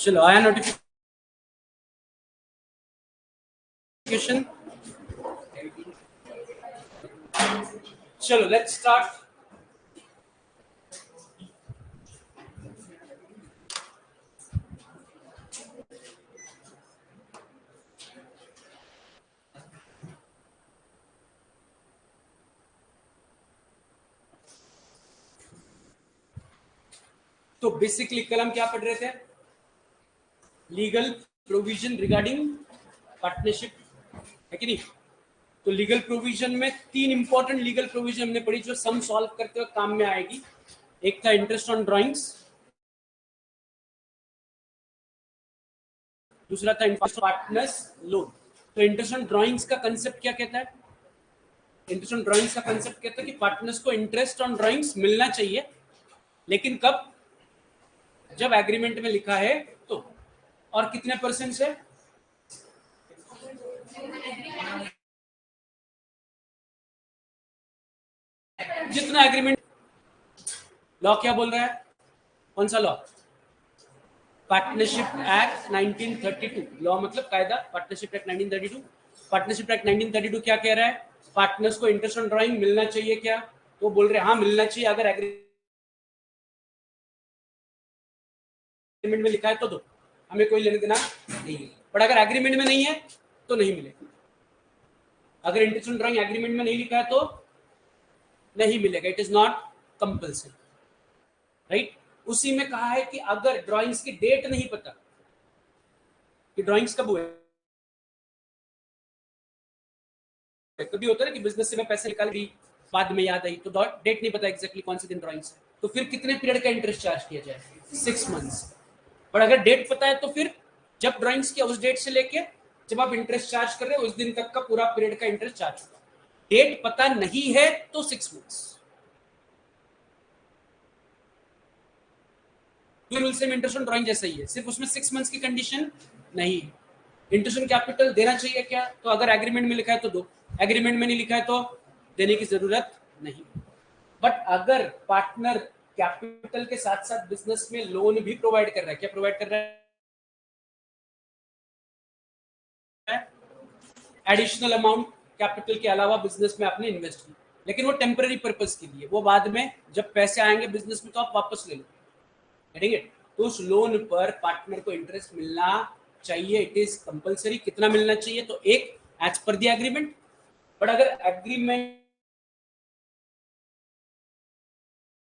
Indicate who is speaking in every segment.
Speaker 1: चलो आया नोटिफिकेशन। चलो लेट्स स्टार्ट। तो बेसिकली कल हम क्या पढ़ रहे थे? लीगल प्रोविजन रिगार्डिंग पार्टनरशिप, है कि नहीं? तो लीगल प्रोविजन में तीन इंपॉर्टेंट लीगल प्रोविजन हमने पढ़ी जो सम सॉल्व करते हुए काम में आएगी। एक था इंटरेस्ट ऑन ड्राइंग्स, दूसरा था इंटरेस्ट पार्टनर्स लोन। तो इंटरेस्ट ऑन ड्राइंग्स का कंसेप्ट क्या कहता है? इंटरेस्ट ऑन ड्राइंग्स का कंसेप्ट कहता है कि पार्टनर्स को इंटरेस्ट ऑन ड्राइंग्स मिलना चाहिए, लेकिन कब? जब एग्रीमेंट में लिखा है तो। और कितने परसेंट से? जितना एग्रीमेंट। लॉ क्या बोल रहा है? कौन सा लॉ? Partnership act 1932। लॉ मतलब कायदा, पार्टनरशिप एक्ट 1932। पार्टनरशिप एक्ट 1932 क्या कह रहा है? पार्टनर्स को इंटरेस्ट ऑन ड्राइंग मिलना चाहिए क्या? तो बोल रहे हैं हाँ मिलना चाहिए, अगर एग्रीमेंट में लिखा है तो हमें कोई लेने देना नहीं है। बट अगर एग्रीमेंट में नहीं है तो नहीं मिलेगा। अगर इंटरेस्ट ऑन ड्राइंग एग्रीमेंट में नहीं लिखा है तो नहीं मिलेगा, it is not compulsory, right? उसी में कहा है कि अगर ड्राइंग्स की डेट नहीं पता कि ड्राइंग्स कब हुए, कभी होता है ना कि बिजनेस से मैं पैसे निकाल दी, बाद में याद आई तो डेट नहीं पता एग्जैक्टली कौन से दिन ड्राइंग्स है, तो फिर कितने पीरियड का इंटरेस्ट चार्ज किया जाए? 6 मंथ्स। पर अगर डेट पता है तो फिर जब ड्राइंग्स की उस डेट से लेके जब आप इंटरेस्ट चार्ज कर रहे हो उस दिन तक का पूरा पीरियड का इंटरेस्ट चार्ज होगा। डेट पता नहीं है तो 6 मंथ्स। रूल से इंटरेस्ट ऑन ड्राइंग जैसा ही है, सिर्फ उसमें 6 मंथ्स की कंडीशन नहीं है। इंटरेस्ट ऑन कैपिटल देना चाहिए क्या? तो अगर एग्रीमेंट में लिखा है तो दो, एग्रीमेंट में नहीं लिखा है तो देने की जरूरत नहीं। बट अगर पार्टनर कैपिटल के साथ साथ बिजनेस में लोन भी प्रोवाइड कर रहा है, क्या प्रोवाइड कर रहा है? एडिशनल अमाउंट कैपिटल के अलावा बिजनेस में आपने इन्वेस्ट किया, लेकिन वो टेम्पररी पर्पस के लिए, वो बाद में जब पैसे आएंगे बिजनेस में तो आप वापस ले लो, ठीक है? तो उस लोन पर पार्टनर को इंटरेस्ट मिलना चाहिए, इट इज कंपलसरी। कितना मिलना चाहिए? तो एक, as per the agreement. But अगर एग्रीमेंट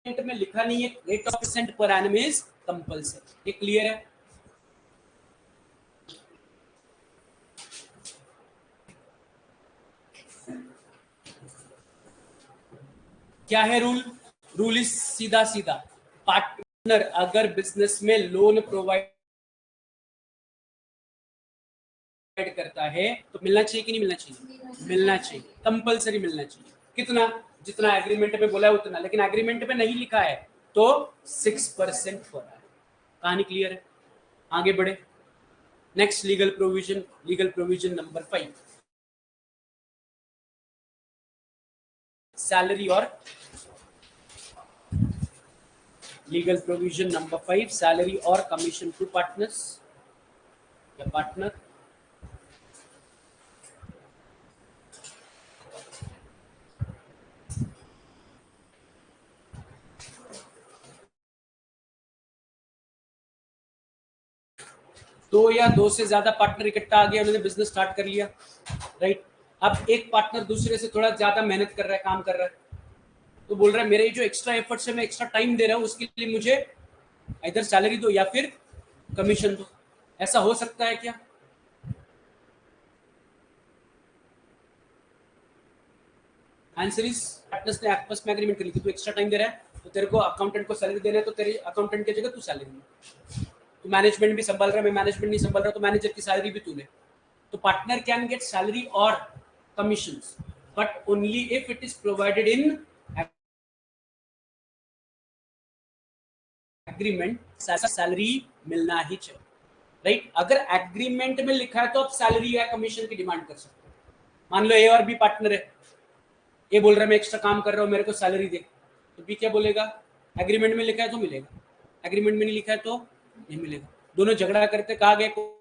Speaker 1: में लिखा नहीं है रेट ऑफ परसेंट पर एनम इज कंपलसरी। ये क्लियर है? क्या है रूल? रूल इज सीधा सीधा, पार्टनर अगर बिजनेस में लोन प्रोवाइड करता है तो मिलना चाहिए कि नहीं मिलना चाहिए? मिलना चाहिए, कंपलसरी मिलना चाहिए। कितना? जितना एग्रीमेंट में बोला है उतना, लेकिन एग्रीमेंट में नहीं लिखा है तो 6% पर है। कहानी क्लियर है? आगे बढ़े। Next legal provision number 5, salary और लीगल प्रोविजन नंबर 5, सैलरी और कमीशन टू पार्टनर्स या पार्टनर। दो या दो से ज्यादा पार्टनर इकट्ठा आ गया, उन्होंने बिजनेस स्टार्ट कर लिया, राइट? अब एक पार्टनर दूसरे से थोड़ा ज्यादा मेहनत कर रहा है, काम कर रहा है, तो बोल रहा है मेरे जो एक्स्ट्रा एफर्ट्स है, मैं एक्स्ट्रा टाइम दे रहा हूँ, उसके लिए मुझे इधर सैलरी दो या फिर कमीशन दो। ऐसा हो सकता है क्या? आंसर इज, पार्टनर्स ने आपस में एग्रीमेंट कर ली कि तू एक्स्ट्रा टाइम दे रहा है तो तेरे को अकाउंटेंट को सैलरी देना है, तो तेरे अकाउंटेंट की जगह तू सैलरी ले। तो मैनेजमेंट भी संभाल रहा है, मैं मैनेजमेंट नहीं संभाल रहा, तो मैनेजर की सैलरी भी तू ले। तो पार्टनर कैन गेट सैलरी और commissions, but only if it is provided in agreement. Salary मिलना ही चाहिए, राइट? अगर एग्रीमेंट में लिखा है तो आप सैलरी या कमीशन की डिमांड कर सकते हो। मान लो ए और बी पार्टनर है, ए बोल रहा है मैं एक्स्ट्रा काम कर रहा हूँ, मेरे को सैलरी दे, तो बी क्या बोलेगा? एग्रीमेंट में लिखा है तो मिलेगा, एग्रीमेंट में नहीं लिखा है तो नहीं मिलेगा। दोनों झगड़ा करते, कहा गया कोर्ट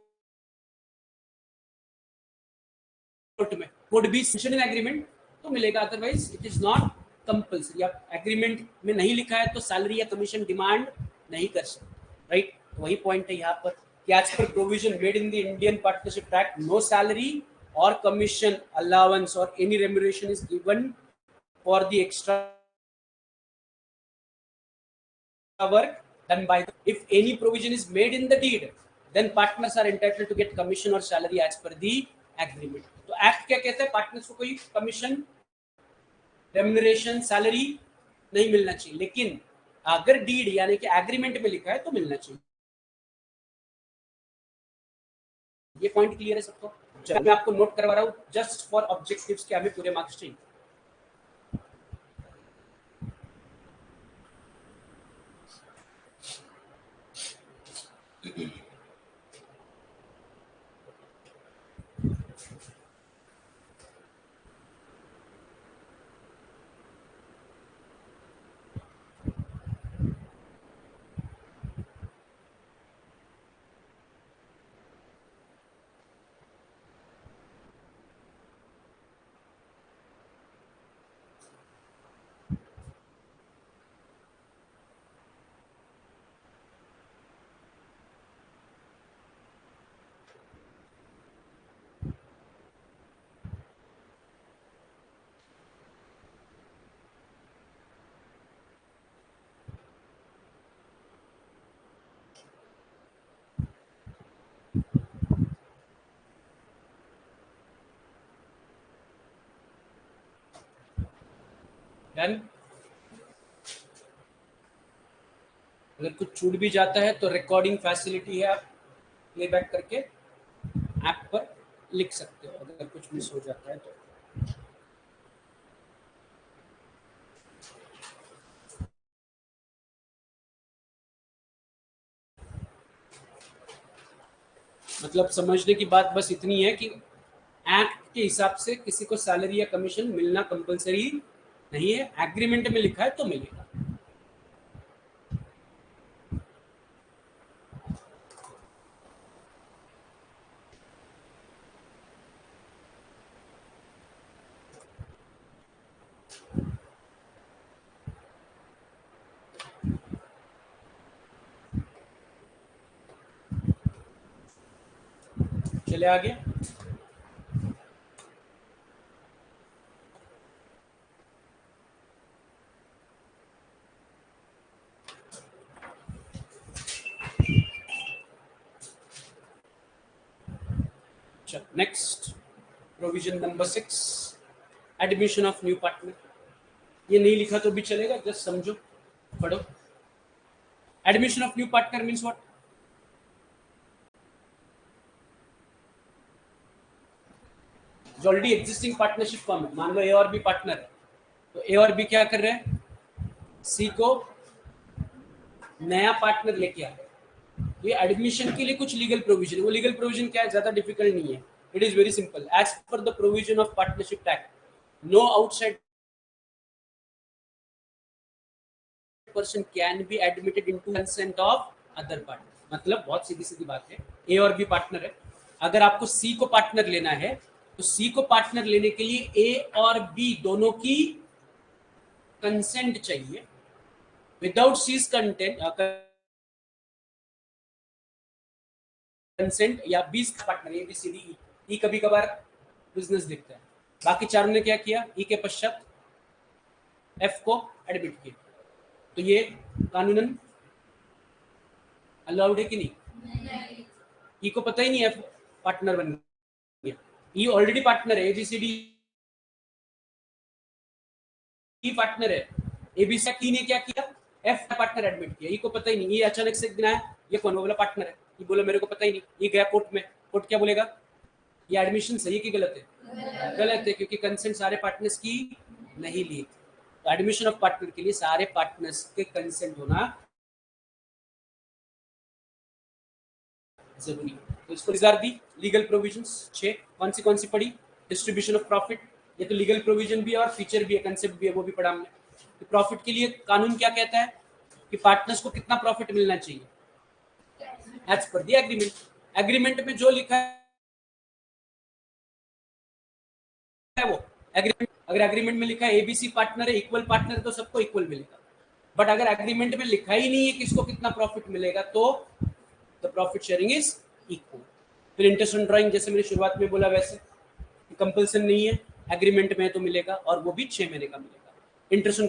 Speaker 1: में, would be mention in agreement तो मिलेगा, otherwise it is not compulsory. आप एग्रीमेंट में नहीं लिखा है तो सैलरी या कमीशन डिमांड नहीं कर सकते, राइट। वही पॉइंट है यहाँ पर कि as per provision made in the Indian Partnership act, no salary और कमीशन अलाउंस और any remuneration is given for the extra work done by them. If any provision is made in the deed, then partners are entitled to get commission or salary as per the agreement. तो act क्या कहता है, partners को कोई commission, remuneration, salary नहीं मिलना चाहिए, लेकिन अगर डीड यानी कि एग्रीमेंट में लिखा है तो मिलना चाहिए। ये पॉइंट क्लियर है सबको? चलो मैं आपको नोट करवा रहा हूँ जस्ट फॉर ऑब्जेक्टिव्स के, हमें पूरे मार्क्स चाहिए। डन। अगर कुछ छूट भी जाता है तो रिकॉर्डिंग फैसिलिटी है, आप प्लेबैक करके ऐप पर लिख सकते हो अगर कुछ मिस हो जाता है तो। मतलब समझने की बात बस इतनी है कि एक्ट के हिसाब से किसी को सैलरी या कमीशन मिलना कंपलसरी नहीं है, एग्रीमेंट में लिखा है तो मिलेगा। चले आगे। Next provision number 6, admission of new partner. ये नहीं लिखा तो भी चलेगा, जस्ट समझो, पढ़ो। Admission of new partner means what? जो ऑलरेडी एग्जिस्टिंग पार्टनरशिप फॉर्म है, मान लो ए और बी पार्टनर है, तो ए और बी क्या कर रहे हैं, सी को नया पार्टनर लेके आ रहे हैं। ये एडमिशन के लिए कुछ लीगल प्रोविजन है, वो लीगल प्रोविजन क्या है, ज्यादा डिफिकल्ट नहीं है, it is very simple. As per the provision of partnership act, no outside person can be admitted into consent of other partner। मतलब बहुत सीधी सीधी बात है, ए और बी पार्टनर है, अगर आपको सी को पार्टनर लेना है तो सी को पार्टनर लेने के लिए ए और बी दोनों की कंसेंट चाहिए। विदाउट सीज कंसेंट या B partner A B C D E कभी कभार बिजनेस देखता है, बाकी चारों ने क्या किया, ई के पश्चात एफ को एडमिट किया, तो ये कानूनन अलाउड है कि नहीं? ई को पता ही नहीं एफ पार्टनर बन गया, ई ऑलरेडी पार्टनर है, एबीसीडी ई पार्टनर है, एबीसी ने क्या किया, एफ पार्टनर एडमिट किया, ई को पता ही नहीं, ये अचानक से एक दिन आया, ये कौन बोला पार्टनर है, ये बोला मेरे को पता ही नहीं, ये गया कोर्ट में, कोर्ट क्या बोलेगा, ये एडमिशन सही है कि गलत है? गलत है, क्योंकि कंसेंट सारे पार्टनर्स की नहीं ली। तो एडमिशन ऑफ पार्टनर के लिए सारे पार्टनर्स के कंसेंट होना जरूरी है। तो इसको रिजर्व दी लीगल प्रोविजंस 6, कौन सी पढ़ी, डिस्ट्रीब्यूशन ऑफ प्रॉफिट, ये तो लीगल प्रोविजन भी है और फीचर भी है, कंसेप्ट भी है, वो भी पढ़ा हमने। तो प्रॉफिट के लिए कानून क्या कहता है कि पार्टनर्स को कितना प्रॉफिट मिलना चाहिए, as per the agreement. Agreement में जो लिखा है वो एग्रीमेंट, अगर एग्रीमेंट में लिखा है एबीसी पार्टनर है, इक्वल पार्टनर, तो सबको इक्वल मिलेगा। बट अगर एग्रीमेंट में लिखा ही नहीं है किसको कितना प्रॉफिट मिलेगा, तो the profit sharing is equal. फिर इंटरेस्ट ऑन ड्राइंग, जैसे मैंने शुरुआत में बोला वैसे कंपल्सन नहीं है, एग्रीमेंट में तो मिलेगा और वो भी 6 महीने का मिलेगा। इंटरेस्ट ऑन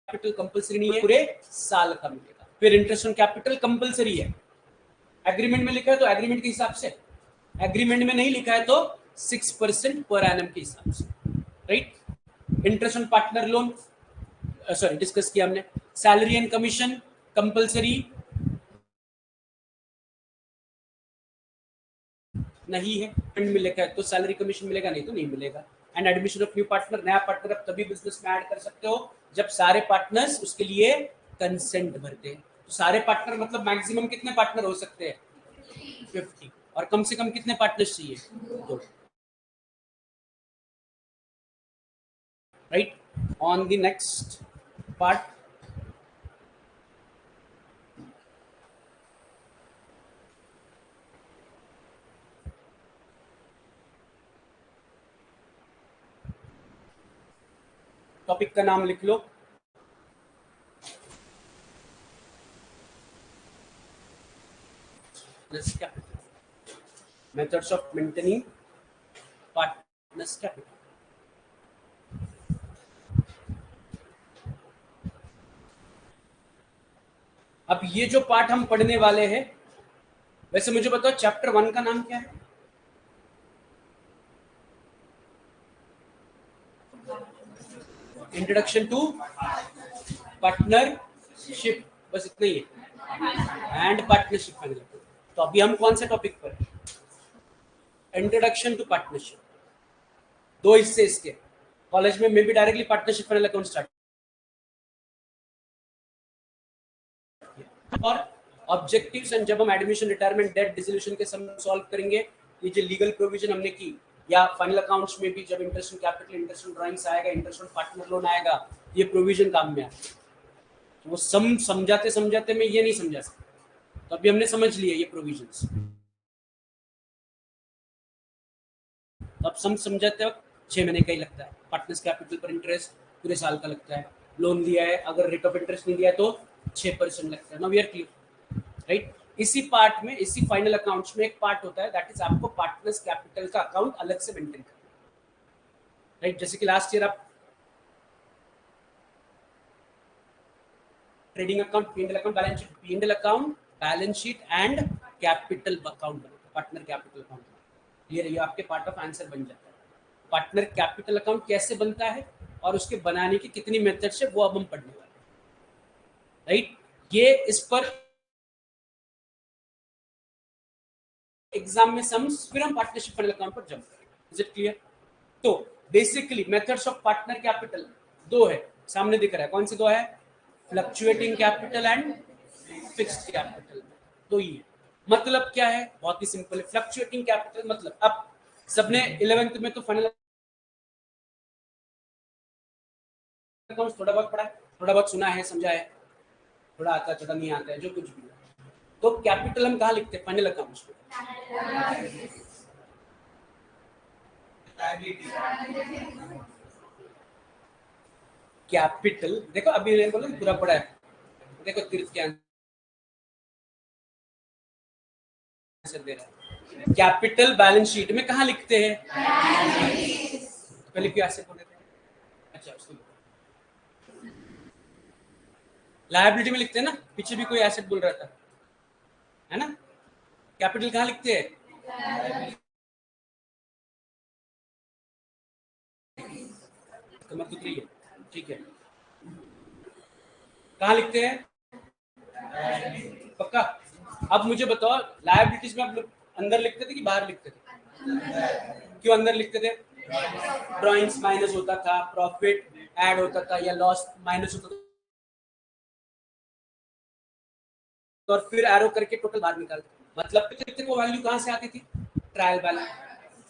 Speaker 1: कैपिटल कंपल्सरी नहीं है, पूरे साल का मिलेगा। फिर इंटरेस्ट ऑन कैपिटल कंपल्सरी है, एग्रीमेंट में लिखा है तो एग्रीमेंट के हिसाब से, एग्रीमेंट में नहीं लिखा है तो 6% पर एनम के हिसाब से, right. Interest on partner loan sorry discuss किया हमने। सैलरी एंड कमीशन कंपल्सरी नहीं है, फंड में लिखा है तो सैलरी कमीशन मिलेगा, नहीं तो नहीं मिलेगा। And admission of new partner, नया पार्टनर आप तभी बिजनेस में ऐड कर सकते हो जब सारे पार्टनर्स उसके लिए कंसेंट भरते हैं। तो सारे पार्टनर मतलब मैक्सिमम कितने पार्टनर हो सकते हैं, 50, और कम से कम कितने पार्टनर्स चाहिए, 2, right. On the next part, topic का नाम लिख लो, methods of maintaining partners capital. अब ये जो पार्ट हम पढ़ने वाले हैं, वैसे मुझे बताओ चैप्टर 1 का नाम क्या है? इंट्रोडक्शन टू पार्टनरशिप, बस इतना ही है, एंड पार्टनरशिप फाइनल। तो अभी हम कौन से टॉपिक पर, इंट्रोडक्शन टू पार्टनरशिप। 2 हिस्से इसके, कॉलेज में भी directly partnership final account start, और ऑब्जेक्टिव्स एंड जब हम एडमिशन, रिटायरमेंट, डेट, डिसोल्यूशन के सम सॉल्व करेंगे, ये जो लीगल प्रोविजन हमने की, या फाइनल अकाउंट्स में भी जब interest on capital, interest on drawings आएगा, इंटरेस्ट ऑन पार्टनर लोन आएगा, ये प्रोविजन काम में आएगा। तो वो समझाते समझाते मैं ये नहीं समझा सकता, तो अभी हमने समझ लिया ये प्रोविजंस। तो अब समझाते वक्त 6 महीने का ही लगता है, पार्टनर्स कैपिटल पर इंटरेस्ट पूरे साल का लगता है, लोन दिया है अगर रेट ऑफ इंटरेस्ट नहीं दिया तो 6% लगता है। Now we are clear, right. इसी पार्ट में, इसी फाइनल अकाउंट्स में एक पार्ट होता है, दैट इज आपको पार्टनर्स कैपिटल का अकाउंट अलग से मेंटेन करना, राइट। जैसे कि लास्ट ईयर आप trading account, P and L account, balance sheet, P and L account, balance sheet and capital account बनाते, पार्टनर कैपिटल अकाउंट। ये आपके पार्ट ऑफ आंसर बन जाता है। पार्टनर कैपिटल अकाउंट कैसे बनता है और उसके बनाने की कितनी मेथड्स है वो अब हम पढ़ने वाले हैं, राइट। ये इस पर एग्जाम में सम्स, फिर हम पार्टनरशिप फाइनल अकाउंट पर जंप करेंगे। Is it clear? तो basically methods of partner capital 2 है, सामने दिख रहा है, कौन से 2 है, fluctuating capital and fixed capital, 2 ही है। मतलब क्या है, बहुत ही सिंपल है। फ्लक्चुएटिंग कैपिटल मतलब, अब सबने 11th में तो फाइनल अकाउंट्स थोड़ा बहुत पढ़ा है, थोड़ा बहुत सुना है, समझा है, थोड़ा आता है थोड़ा नहीं आता है, जो कुछ भी। तो कैपिटल हम कहाँ लिखते हैं फाइनल अकाउंट्स में, कैपिटल। देखो अभी मैंने बोला पूरा पढ़ा है, देखो तीर्थ के आंसर दे रहा है। कैपिटल बैलेंस शीट में कहाँ लिखते हैं, पहले क्यों ऐसे बोल रहे थे, अच्छा उसको लायबिलिटी में लिखते हैं ना, पीछे भी कोई एसेट बोल रहा था, है ना। कैपिटल कहाँ लिखते हैं, कमर दुख रही है, ठीक है, कहाँ लिखते हैं, पक्का। अब मुझे बताओ लायबिलिटीज में आप लोग अंदर लिखते थे कि बाहर लिखते थे, क्यों अंदर लिखते थे, ड्राइंग्स माइनस होता था, प्रॉफिट ऐड होता था, या लॉस माइनस होता था, और फिर एरो करके टोटल बाहर निकालते। मतलब कितने को वैल्यू कहाँ से आती थी, ट्रायल बैलेंस।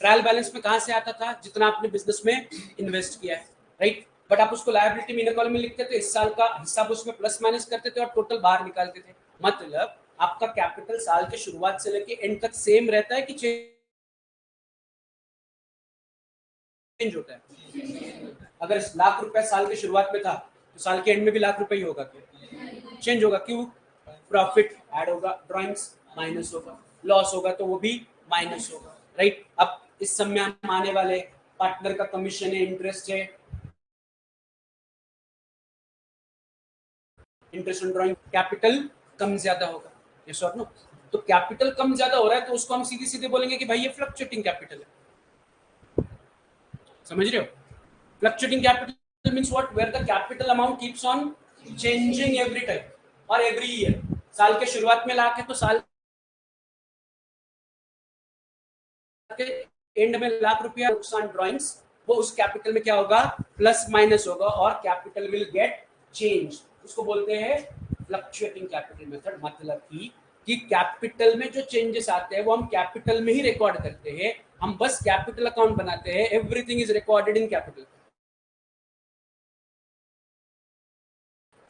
Speaker 1: ट्रायल बैलेंस में कहाँ से आता था, जितना आपने बिजनेस में इन्वेस्ट किया है, राइट। बट आप उसको लायबिलिटी में इनर कॉलम में लिखते थे, इस साल का हिसाब उसमें प्लस माइनस करते थे और टोटल बाहर निकालते थे। मतलब आपका कैपिटल साल के शुरुआत से लेके एंड तक सेम रहता है कि चेंज होता है? अगर लाख रुपए साल के शुरुआत में था तो साल के एंड में भी लाख रुपए ही होगा क्या? चेंज होगा। क्यों? प्रॉफिट ऐड होगा, ड्रॉइंग्स माइनस होगा, लॉस होगा तो वो भी माइनस होगा, राइट? अब इस सब में हम आने वाले पार्टनर का कमीशन है, इंटरेस्ट है, इंटरेस्ट ऑन ड्रॉइंग, कैपिटल कम ज्यादा होगा, यस और नो? तो कैपिटल कम ज्यादा हो रहा है तो उसको हम सीधे सीधे बोलेंगे कि भाई ये फ्लक्चुएटिंग कैपिटल है। समझ रहे हो? Fluctuating capital means what? Where the capital amount keeps on changing every time और एवरी ईयर। साल के शुरुआत में लाख है तो साल के एंड में लाख रुपया नुकसान ड्रॉइंग्स, वो उस कैपिटल में क्या होगा? प्लस माइनस होगा और कैपिटल विल गेट चेंज। उसको बोलते हैं फ्लक्चुएटिंग कैपिटल मेथड। मतलब कि कैपिटल में जो चेंजेस आते हैं वो हम कैपिटल में ही रिकॉर्ड करते हैं। हम बस कैपिटल अकाउंट बनाते हैं, everything is recorded in capital.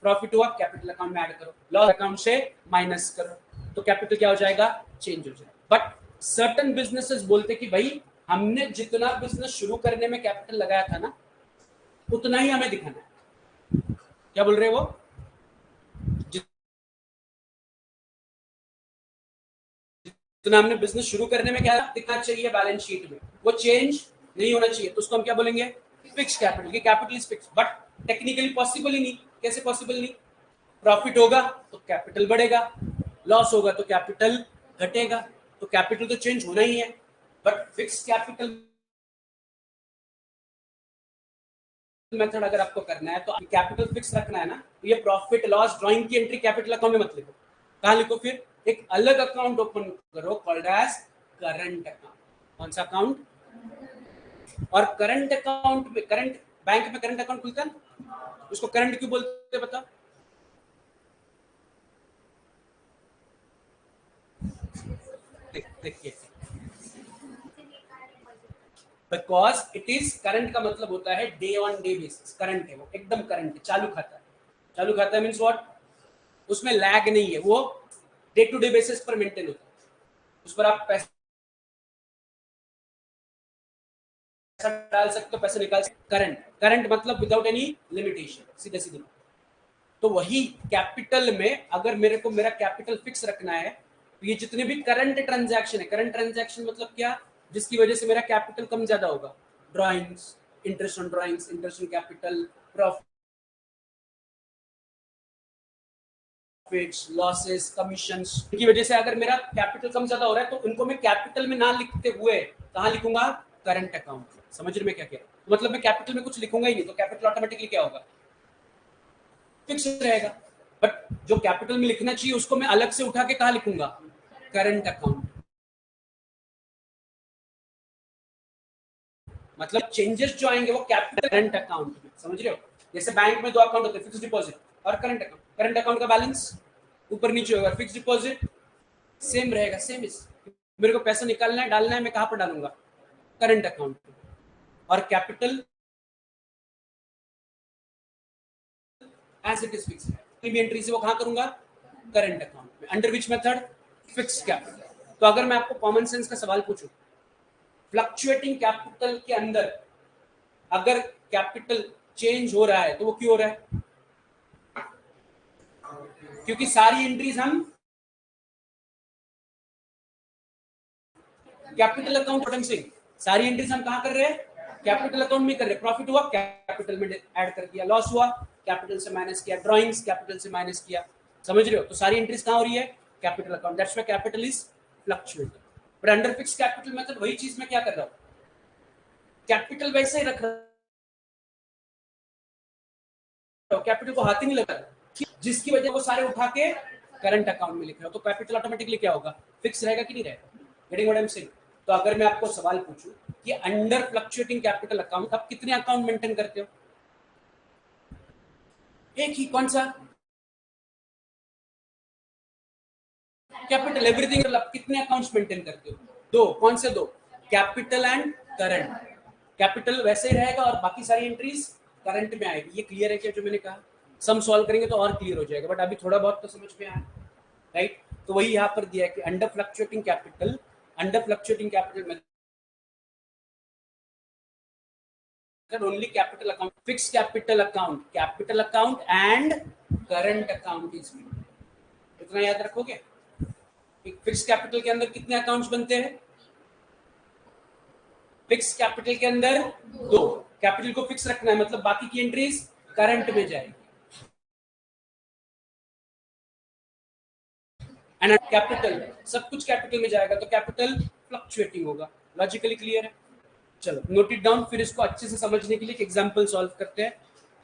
Speaker 1: Profit हुआ, कैपिटल अकाउंट में ऐड करो, लॉस अकाउंट से माइनस करो, तो कैपिटल क्या हो जाएगा? चेंज हो जाएगा। बट सर्टन बिजनेसेस बोलते कि भाई हमने जितना बिजनेस शुरू करने में कैपिटल लगाया था ना उतना ही हमें दिखाना है। क्या बोल रहे हो? वो जितना हमने बिजनेस शुरू करने में क्या दिखना चाहिए बैलेंस शीट में, वो चेंज नहीं होना चाहिए। तो उसको हम क्या बोलेंगे? Fix capital. की capital is fix, but technically possible ही नहीं। कैसे पॉसिबल नहीं? प्रॉफिट होगा तो कैपिटल बढ़ेगा, लॉस होगा तो कैपिटल घटेगा, तो कैपिटल तो चेंज होना ही है। बट फिक्स कैपिटल मेथड अगर आपको करना है तो कैपिटल फिक्स रखना है ना, तो ये प्रॉफिट लॉस ड्राइंग की एंट्री कैपिटल अकाउंट में मत लिखो। कहाँ लिखो? फिर एक अलग अकाउंट ओपन करो कॉल्ड एज करंट अकाउंट। कौन सा अकाउंट? और करंट अकाउंट में, करंट बैंक में करंट अकाउंट खुलता है ना, उसको करंट क्यों बोलते हैं बताओ? देखिए, बिकॉज इट इज करंट का मतलब होता है day on day basis. Current है, वो एकदम करंट है, चालू खाता है। चालू खाता है मीन्स व्हाट? उसमें लैग नहीं है, वो डे टू डे बेसिस पर मेंटेन होता है। उस पर आप पैसा डाल सकते हो, पैसा निकाल सकते हो। करंट, करंट मतलब विदाउट एनी लिमिटेशन, सीधे सीधे। तो वही कैपिटल में अगर मेरे को मेरा कैपिटल फिक्स रखना है तो ये जितने भी करंट ट्रांजैक्शन है, करंट ट्रांजैक्शन मतलब क्या? जिसकी वजह से मेरा कैपिटल कम ज्यादा होगा, drawings, interest on drawings, interest on capital, profits, losses, commissions, की वजह से अगर मेरा कैपिटल कम ज्यादा हो रहा है तो उनको मैं कैपिटल में ना लिखते हुए कहाँ लिखूंगा? Current account. समझ रहे मैं क्या कह रहा हूँ? तो मतलब मैं कैपिटल में कुछ लिखूंगा ही नहीं, तो कैपिटल ऑटोमेटिकली क्या होगा? फिक्स रहेगा। बट जो कैपिटल में लिखना चाहिए उसको मैं अलग से उठा के कहाँ लिखूंगा? Current account. मतलब चेंजेस जो आएंगे वो कैपिटल करंट अकाउंट में। समझ रहे हो? जैसे बैंक में दो अकाउंट होते हैं, फिक्स डिपॉजिट और करंट अकाउंट। करंट अकाउंट का बैलेंस ऊपर नीचे होगा, फिक्स डिपॉजिट सेम रहेगा, सेम इज। मेरे को पैसा निकालना है, डालना है, मैं कहाँ पर डालूंगा? Current account. और capital as it is fix है, भी एंट्री से वो कहाँ करूंगा? करंट अकाउंट में। Under which method? Fix capital. तो अगर मैं आपको कॉमन सेंस का सवाल पूछूं, फ्लक्चुएटिंग कैपिटल के अंदर अगर कैपिटल चेंज हो रहा है तो वो क्यों हो रहा है? क्योंकि सारी एंट्रीज हम कैपिटल अकाउंट से, सारी एंट्रीज हम कहां कर रहे हैं? कैपिटल अकाउंट में कर रहे हैं। प्रॉफिट हुआ, कैपिटल में ऐड कर दिया, लॉस हुआ, कैपिटल से माइनस किया, ड्राइंग्स कैपिटल से माइनस किया। समझ रहे हो? तो सारी एंट्रीज कहां हो रही है? Capital account. That's why capital is fluctuating. But under fix capital method वही चीज मैं क्या कर रहा हूं? कैपिटल वैसे ही रख रहा हूं, कैपिटल को हाथ ही नहीं लगा रहा, जिसकी वजह वो सारे उठा के करंट अकाउंट में लिख रहा हूं। तो कैपिटल ऑटोमेटिकली क्या होगा? फिक्स रहेगा कि नहीं रहेगा? Getting what I am saying? तो अगर मैं आपको सवाल पूछूं कि अंडर फ्लक्चुएटिंग कैपिटल अकाउंट आप कितने अकाउंट मेंटेन करते हो? एक ही। कौन सा? Capital everything. आप कितने अकाउंट्स मेंटेन करते हो? दो। कौन से दो? Capital and current. कैपिटल वैसे ही रहेगा और बाकी सारी एंट्रीज करंट में आएगी। ये क्लियर है क्या जो मैंने कहा? सम सॉल्व करेंगे तो और क्लियर हो जाएगा, बट अभी थोड़ा बहुत तो समझ में आया, राइट? तो वही यहाँ पर दिया है कि under fluctuating capital method only capital account, fixed capital account and current account is made. इतना याद रखोगे? फिक्स कैपिटल के अंदर कितने अकाउंट्स बनते हैं? फिक्स कैपिटल के अंदर दो। कैपिटल को फिक्स रखना है, मतलब बाकी की एंट्रीज करंट में जाएगी। एंड कैपिटल, सब कुछ कैपिटल में जाएगा तो कैपिटल फ्लक्चुएटिंग होगा। लॉजिकली क्लियर है? चलो नोट इट डाउन, फिर इसको अच्छे से समझने के लिए एक एग्जांपल सॉल्व करते हैं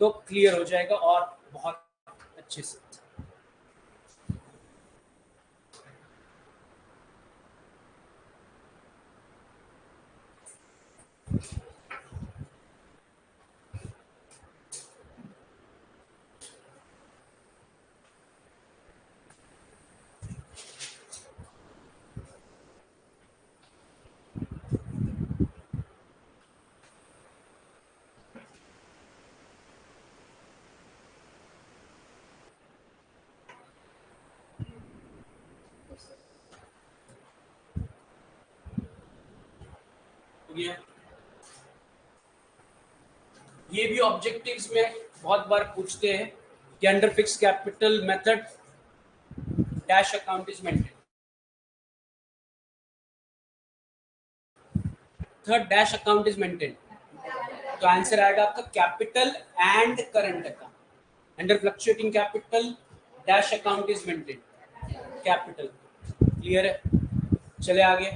Speaker 1: तो क्लियर हो जाएगा और बहुत अच्छे से। ये भी ऑब्जेक्टिव्स में बहुत बार पूछते हैं कि under fix capital method dash account is maintain. Third dash account is maintain, तो आंसर आएगा आपका capital and current account. Under fluctuating capital dash account is maintain, capital. Clear है? चले आगे।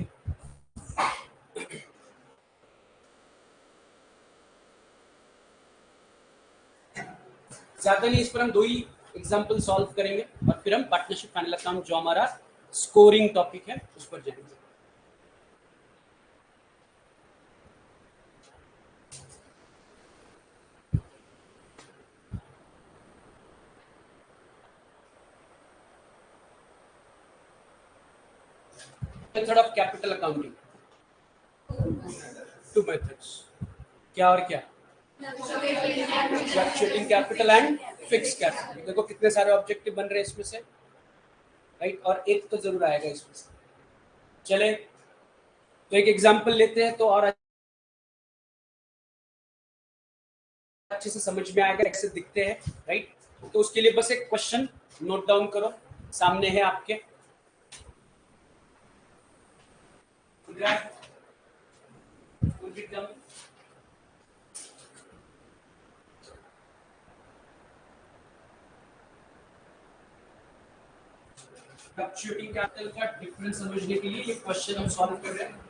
Speaker 1: ज्यादा नहीं, इस पर हम दो ही एग्जांपल सॉल्व करेंगे और फिर हम पार्टनरशिप फाइनल अकाउंट जो हमारा स्कोरिंग टॉपिक है उस पर जाएंगे। Method of capital accounting, two methods, क्या और क्या? Fluctuating capital and fix capital. देखो कितने सारे ऑब्जेक्टिव बन रहे हैं इसमें से, राइट? और एक तो जरूर आएगा इसमें से। चले तो एक एग्जांपल लेते हैं तो और अच्छे से समझ में आएगा, कैसे दिखते हैं, राइट? तो उसके लिए बस एक क्वेश्चन नोट डाउन करो, सामने है आपके। फ्लक्चुएटिंग कैपिटल का डिफरेंस समझने के लिए ये क्वेश्चन हम सॉल्व कर रहे हैं।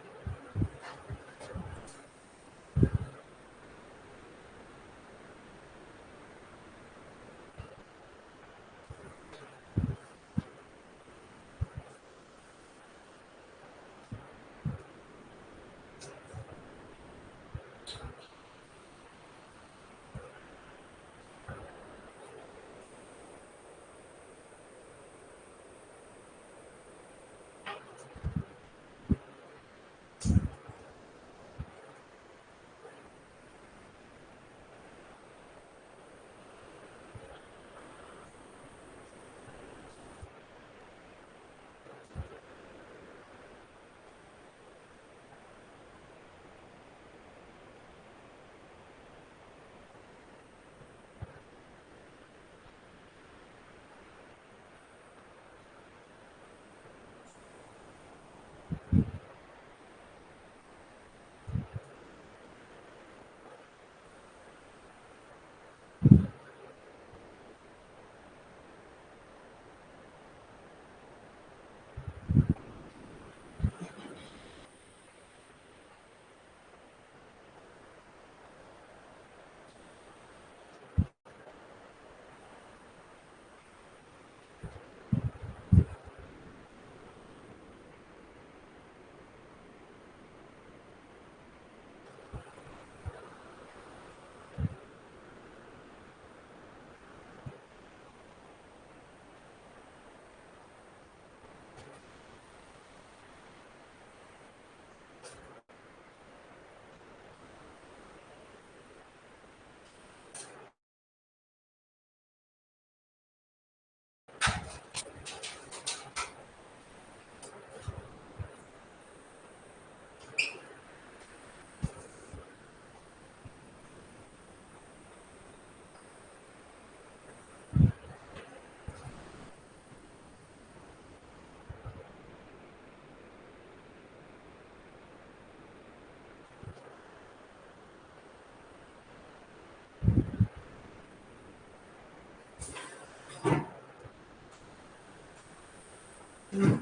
Speaker 1: डन,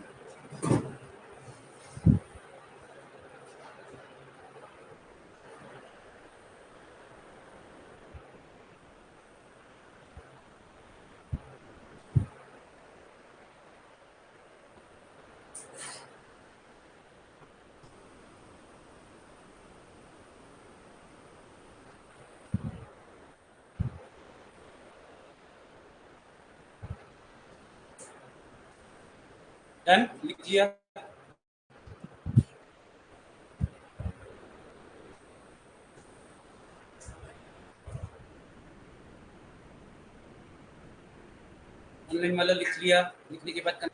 Speaker 1: लिख लिया। ऑनलाइन वाला लिख लिया, लिखने के बाद डन।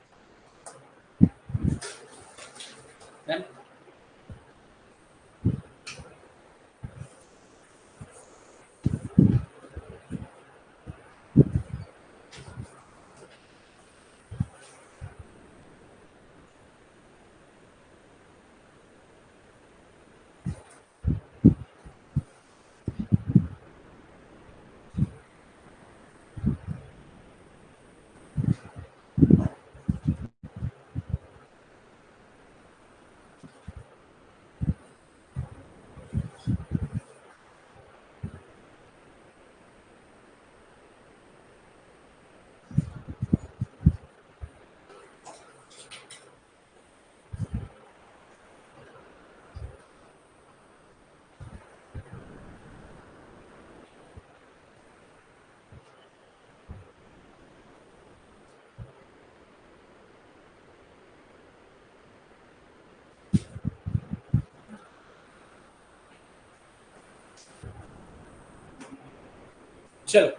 Speaker 1: चलो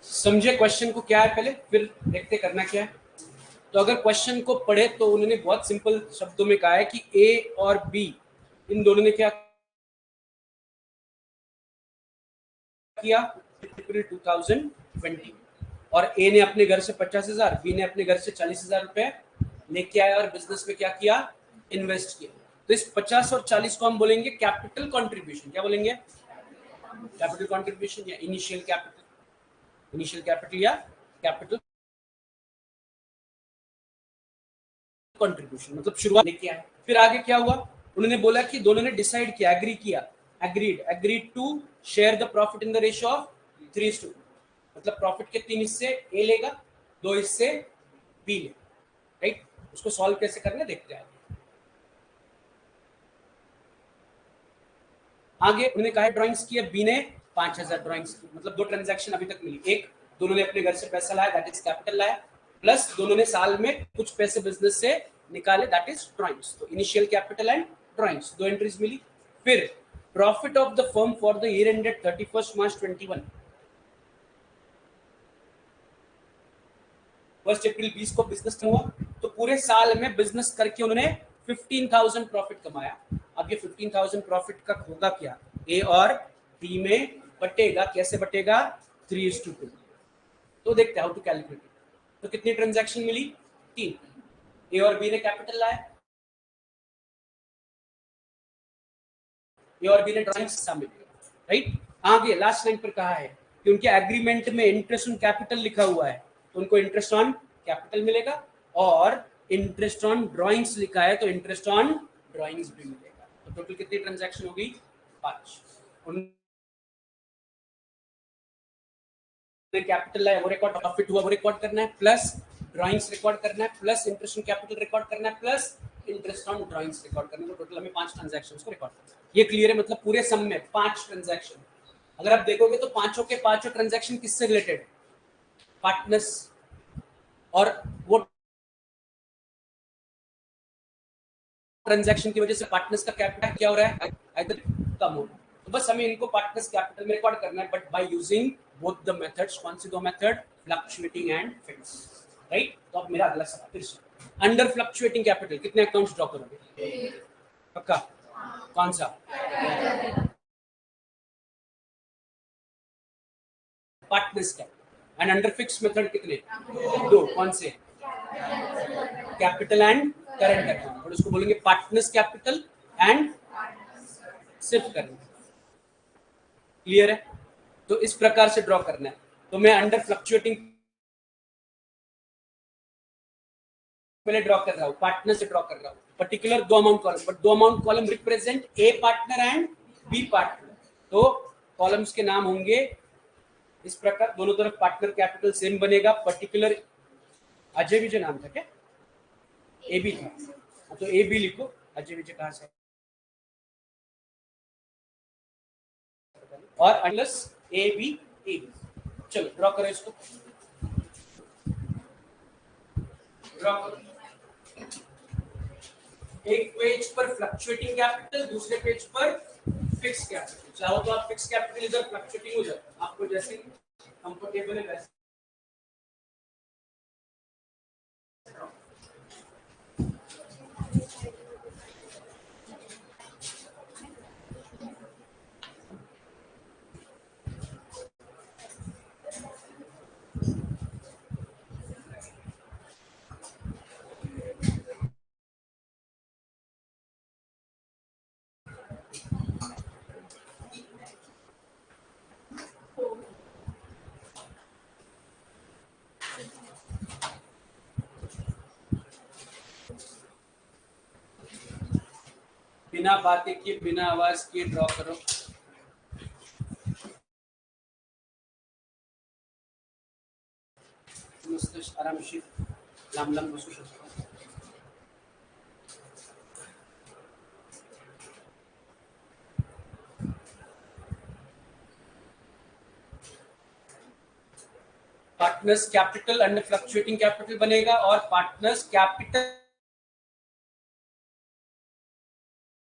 Speaker 1: समझे क्वेश्चन को क्या है, पहले फिर देखते करना क्या है। तो अगर क्वेश्चन को पढ़े तो उन्होंने बहुत सिंपल शब्दों में कहा है कि ए और बी इन दोनों ने क्या किया अप्रैल 2020, और ए ने अपने घर से 50,000, बी ने अपने घर से 40,000 रुपए लेके आया और बिजनेस में क्या किया, इन्वेस्ट किया। तो इस 50 और 40 को हम बोलेंगे कैपिटल कंट्रीब्यूशन। क्या बोलेंगे? कैपिटल कंट्रीब्यूशन या इनिशियल कैपिटल, इनिशियल कैपिटल या कैपिटल कंट्रीब्यूशन, मतलब शुरुआत लेके आए। फिर आगे क्या हुआ, उन्होंने बोला कि दोनों ने डिसाइड किया, एग्री किया, agreed to share the profit in the ratio of 3:2, मतलब प्रॉफिट के 3 हिस्से ए लेगा, 2 हिस्से बी लेगा, राइट। उसको सॉल्व कैसे करना देखते हैं आगे। उन्होंने कहा ड्राइंग्स की, बी ने 5,000 ड्राइंग्स की, मतलब 2 ट्रांजैक्शन अभी तक मिली। एक, दोनों ने अपने घर से पैसा लाया, दैट इज कैपिटल लाया, प्लस दोनों ने साल में कुछ पैसे बिजनेस से निकाले, दैट इज ड्राइंग्स। तो initial capital and drawings, 2 entries मिली। फिर profit of the firm for the year ended 31 March 21, 1 April 20 को बिजनेस हुआ, तो पूरे साल में बिजनेस करके उन्होंने 15,000 प्रॉफिट कमाया। अब ये 15,000 प्रॉफिट का होगा क्या, ए और बी में बटेगा, कैसे बटेगा, 3:2। तो देखते हैं हाउ टू कैलकुलेट। तो कितनी ट्रांजैक्शन मिली, 3। ए और बी ने कैपिटल लाया, ए और बी ने ड्राइंग्स शामिल किया, राइट। आगे लास्ट लाइन पर कहा है कि उनके एग्रीमेंट में इंटरेस्ट ऑन कैपिटल लिखा हुआ है, तो उनको इंटरेस्ट ऑन कैपिटल मिलेगा, और इंटरेस्ट ऑन ड्राइंग्स लिखा है तो इंटरेस्ट ऑन ड्राइंग्स भी मिलेगा। तो टोटल कितनी ट्रांजैक्शन होगी, 5। कैपिटल है वो रिकॉर्ड, प्रॉफिट हुआ वो रिकॉर्ड करना है, प्लस ड्राइंग्स रिकॉर्ड करना है, plus interest on capital record करना है, plus interest on drawings record करना है। तो टोटल हमें 5 ट्रांजैक्शंस को रिकॉर्ड करना है। ये क्लियर है, मतलब पूरे सम में 5 ट्रांजैक्शन। अगर आप देखोगे तो पांचों के पांचों ट्रांजैक्शन किससे रिलेटेड है, पार्टनर्स, और वो ट्रांजैक्शन की वजह से पार्टनर्स का कैपिटल क्या हो रहा है, इधर कम हो रहा है। तो बस हमें इनको पार्टनर्स कैपिटल में रिकॉर्ड करना है, but by using both the methods. कौन सी दो method, fluctuating and fix, right. तो अब मेरा अगला सवाल फिर से, अंडर फ्लक्चुएटिंग कैपिटल कितने अकाउंट्स ड्रॉ करोगे, पक्का, कौन सा, partners capital. And under fix method कितने, 2, कौन से, कैपिटल एंड करंट अकाउंट, और उसको बोलेंगे पार्टनर्स कैपिटल एंड सिर्फ करंट। क्लियर है। तो इस प्रकार से ड्रॉ करना है। तो मैं अंडर फ्लक्चुएटिंग पहले ड्रॉ कर रहा हूँ, पार्टनर से ड्रॉ कर रहा हूँ, particular 2 amount column, but 2 amount column represent A partner and B partner. तो कॉलम्स के नाम होंगे इस प्रकार, दोनों तरफ पार्टनर कैपिटल सेम बनेगा। पर्टिकुलर अजय विजय नाम था क्या? ए बी था, तो ए बी लिखो। अजय विजय कहाँ से? और प्लस ए बी। चलो ड्रॉ करो इसको, ड्रॉ करो। एक पेज पर फ्लक्चुएटिंग कैपिटल, दूसरे पेज पर फिक्स कैपिटल। चाहो तो आप फिक्स कैपिटल इधर, फ्लक्चुएटिंग उधर, आपको जैसे कंफर्टेबल है वैसे। बिना बातें किए, बिना आवाज किए ड्रॉ करो। आरामशी लांब लांब बसू शकतो। Partners capital under fluctuating capital बनेगा, और partners capital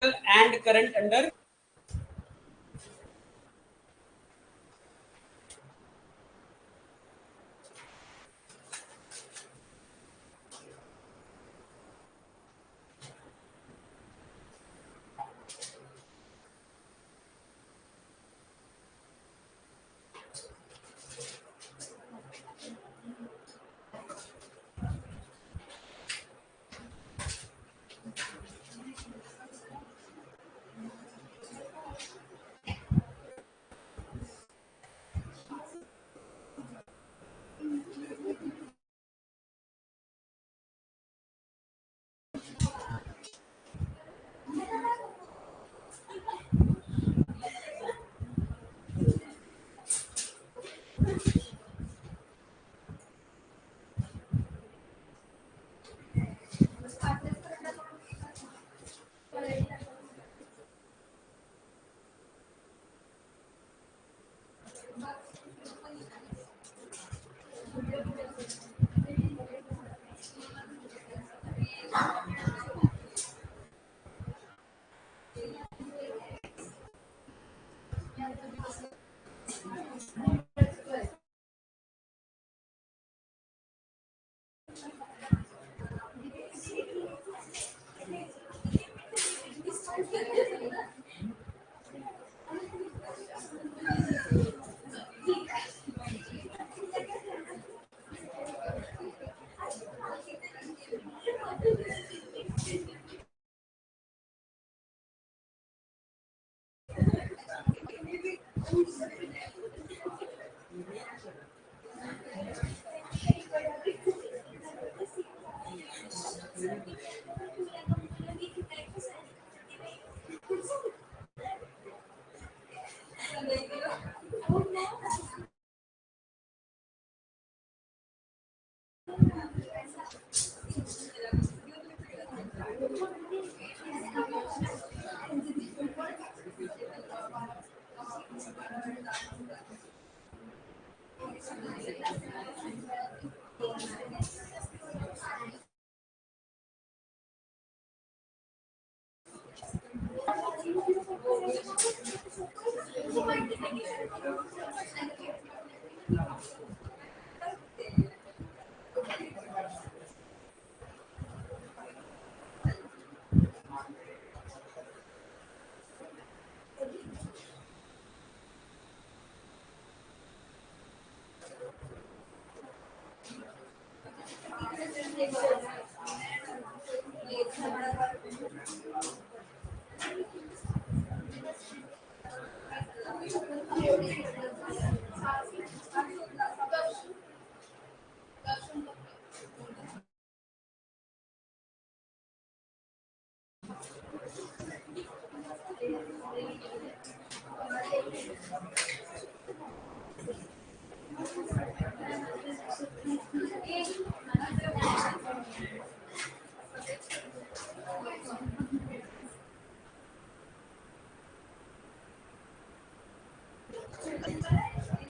Speaker 1: and current under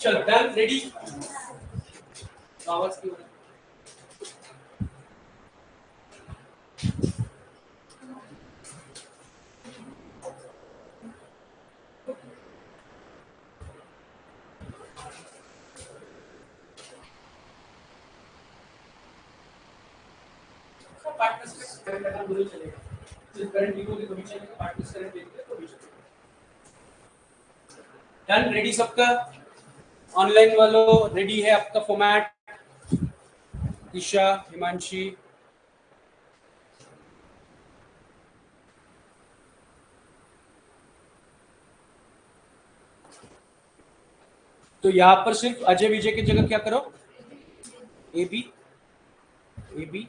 Speaker 1: चलो डन रेडी आवाज की पार्टनर्स करंट अकाउंट नहीं चलेगा सिर्फ करंट लिखोगे तो भी चलेगा पार्टनर्स करंट लिखोगे तो भी चलेगा डन रेडी सबका ऑनलाइन वालों रेडी है आपका फॉर्मेट ईशा हिमांशी तो यहां पर सिर्फ अजय विजय की जगह क्या करो ए बी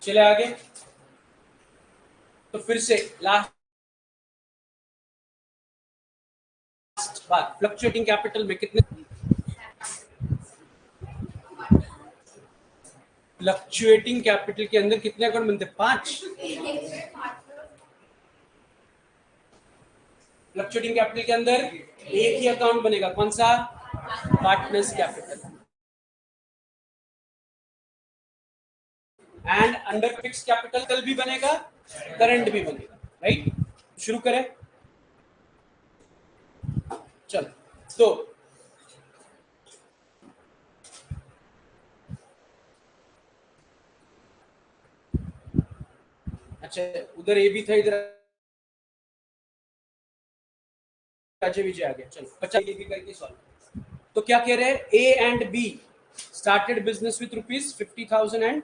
Speaker 1: चले आगे तो फिर से लास्ट बात फ्लक्चुएटिंग कैपिटल में कितने फ्लक्चुएटिंग कैपिटल के अंदर कितने अकाउंट बनते 5 फ्लक्चुएटिंग कैपिटल के अंदर एक ही अकाउंट बनेगा कौन सा partners capital and under fix capital भी बनेगा करंट भी बनेगा राइट शुरू करें चलो तो अच्छा उधर ए भी था इधर अजय विजय आ गया चलो 50 भी करके सॉल्व तो क्या कह रहे हैं A and be started business with ₹50,000 and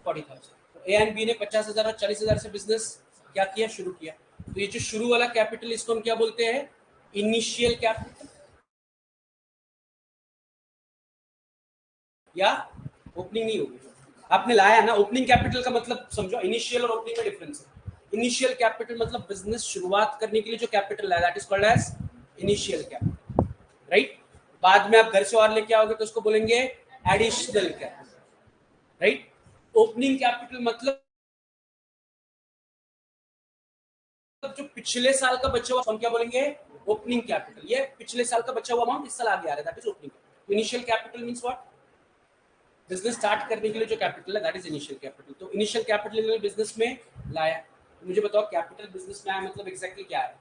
Speaker 1: 40,000 तो ए एंड बी ने 50,000 और 40,000 से बिजनेस क्या किया शुरू किया तो ये जो शुरू वाला कैपिटल इसको हम क्या बोलते हैं इनिशियल कैपिटल या ओपनिंग नहीं होगी आपने लाया ना ओपनिंग कैपिटल का मतलब समझो इनिशियल और ओपनिंग में डिफरेंस है इनिशियल कैपिटल मतलब बिजनेस शुरुआत करने के लिए जो कैपिटल है that is called as initial capital right बाद में आप घर से और लेके आओगे तो उसको बोलेंगे additional capital right opening capital मतलब जो पिछले साल का बचा हुआ हम क्या बोलेंगे ओपनिंग कैपिटल ये पिछले साल का बचा हुआ अमाउंट इस साल आगे आ रहा है that is opening initial capital means what business start करने के लिए जो कैपिटल है दैट इज इनिशियल कैपिटल तो इनिशियल कैपिटल इन्होंने बिजनेस में लाया तो मुझे बताओ कैपिटल बिजनेस में आया मतलब एग्जैक्टली क्या है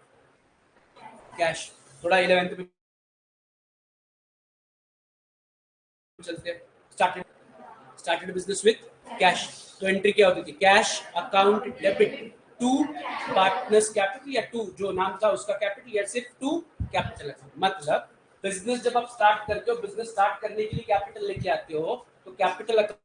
Speaker 1: कैश थोड़ा 11th में चलते हैं स्टार्टेड बिजनेस विद कैश तो एंट्री क्या होती थी cash account debit to partners capital या टू जो नाम था उसका कैपिटल या सिर्फ टू कैपिटल मतलब बिजनेस जब आप स्टार्ट करते हो बिजनेस स्टार्ट करने के लिए कैपिटल लेके आते हो तो कैपिटल अकाउंट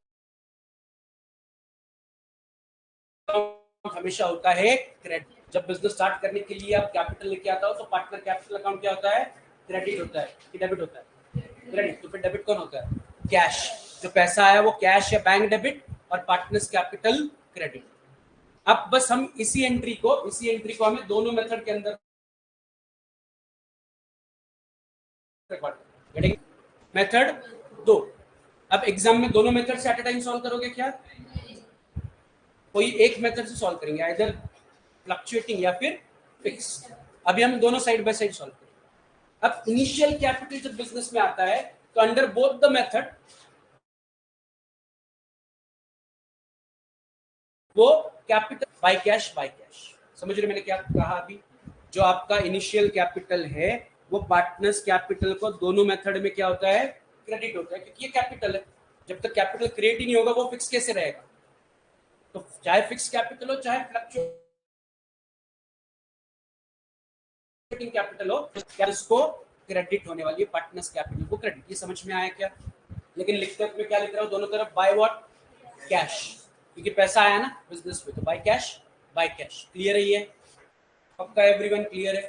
Speaker 1: हमेशा होता है क्रेडिट जब बिजनेस स्टार्ट करने के लिए आप कैपिटल लेके आता हो तो पार्टनर कैपिटल अकाउंट क्या होता है क्रेडिट होता है कि डेबिट होता है क्रेडिट तो फिर डेबिट कौन होता है कैश जो पैसा आया वो कैश या बैंक डेबिट और पार्टनर्स कैपिटल क्रेडिट अब बस हम इसी एंट्री को हमें दोनों मेथड के अंदर मेथड 2 अब एग्जाम में दोनों मेथड से एट अ टाइम सॉल्व करोगे क्या कोई एक मेथड से सॉल्व करेंगे इधर फ्लक्चुएटिंग या फिर फिक्स अभी हम दोनों साइड बाय साइड सॉल्व करेंगे अब इनिशियल कैपिटल जब बिजनेस में आता है तो अंडर बोथ द मेथड वो कैपिटल बाय कैश समझ रहे मैंने क्या कहा अभी जो आपका इनिशियल कैपिटल है वो पार्टनर्स कैपिटल को दोनों मेथड में क्या होता है क्रेडिट होता है क्योंकि ये कैपिटल है जब तक कैपिटल क्रिएट ही नहीं होगा वो फिक्स कैसे रहेगा तो चाहे फिक्स कैपिटल हो चाहे फ्लक्चुएटिंग कैपिटल हो क्या इसको क्रेडिट होने वाली है पार्टनर्स कैपिटल को क्रेडिट ये समझ में आया क्या लेकिन लिखते में क्या लिख रहा हूं दोनों तरफ बाय व्हाट कैश क्योंकि पैसा आया ना बिजनेस में तो बाय कैश क्लियर है ये पक्का एवरीवन क्लियर है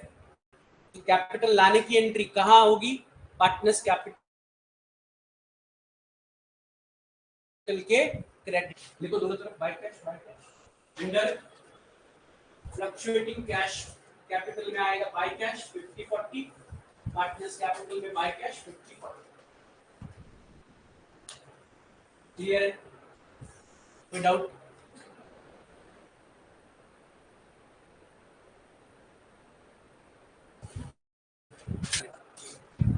Speaker 1: तो कैपिटल लाने की एंट्री कहां होगी पार्टनर्स कैपिटल के क्रेडिट लिखो दोनों तरफ by cash under fluctuating cash capital में आएगा बाय कैश 50-40 पार्टनर्स कैपिटल में बाय कैश 50-40 क्लियर है कोई डाउट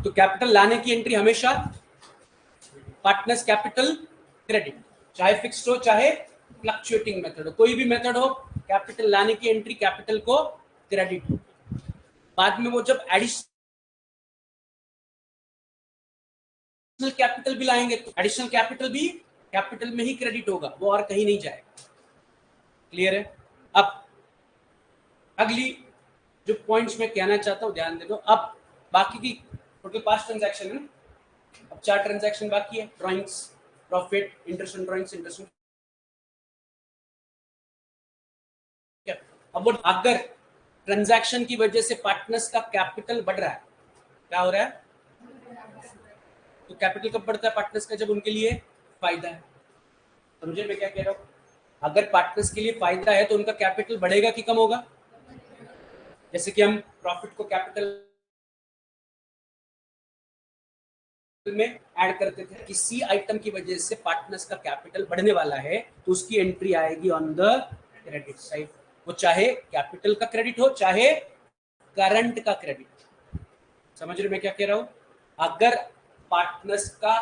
Speaker 1: तो कैपिटल लाने की एंट्री हमेशा पार्टनर्स कैपिटल क्रेडिट, चाहे फिक्स्ड हो चाहे फ्लक्चुएटिंग मेथड हो, कोई भी मेथड हो, कैपिटल लाने की एंट्री कैपिटल को क्रेडिट हो। बाद में वो जब एडिशनल कैपिटल भी लाएंगे तो एडिशनल कैपिटल भी कैपिटल में ही क्रेडिट होगा, वो और कहीं नहीं जाएगा। क्लियर है? अब अगली जो पॉइंट्स मैं कहना चाहता हूं ध्यान दे दो। अब बाकी की टोटल 5 ट्रांजैक्शन है ना, अब 4 ट्रांजैक्शन बाकी है, drawings, profit, interest on drawings, interest. अब वो अगर ट्रांजैक्शन की वजह से पार्टनर्स का कैपिटल बढ़ रहा है, क्या हो रहा है? तो कैपिटल कब बढ़ता है पार्टनर्स का? जब उनके लिए फायदा है। समझे मैं क्या कह रहा हूं? अगर पार्टनर्स के लिए फायदा है तो उनका कैपिटल बढ़ेगा कि कम होगा? जैसे कि हम प्रॉफिट को कैपिटल में ऐड करते थे, किसी आइटम की वजह से पार्टनर्स का कैपिटल बढ़ने वाला है तो उसकी एंट्री आएगी ऑन द क्रेडिट साइड, वो चाहे कैपिटल का क्रेडिट हो चाहे करंट का क्रेडिट। समझ रहे मैं क्या कह रहा हूं? अगर पार्टनर्स का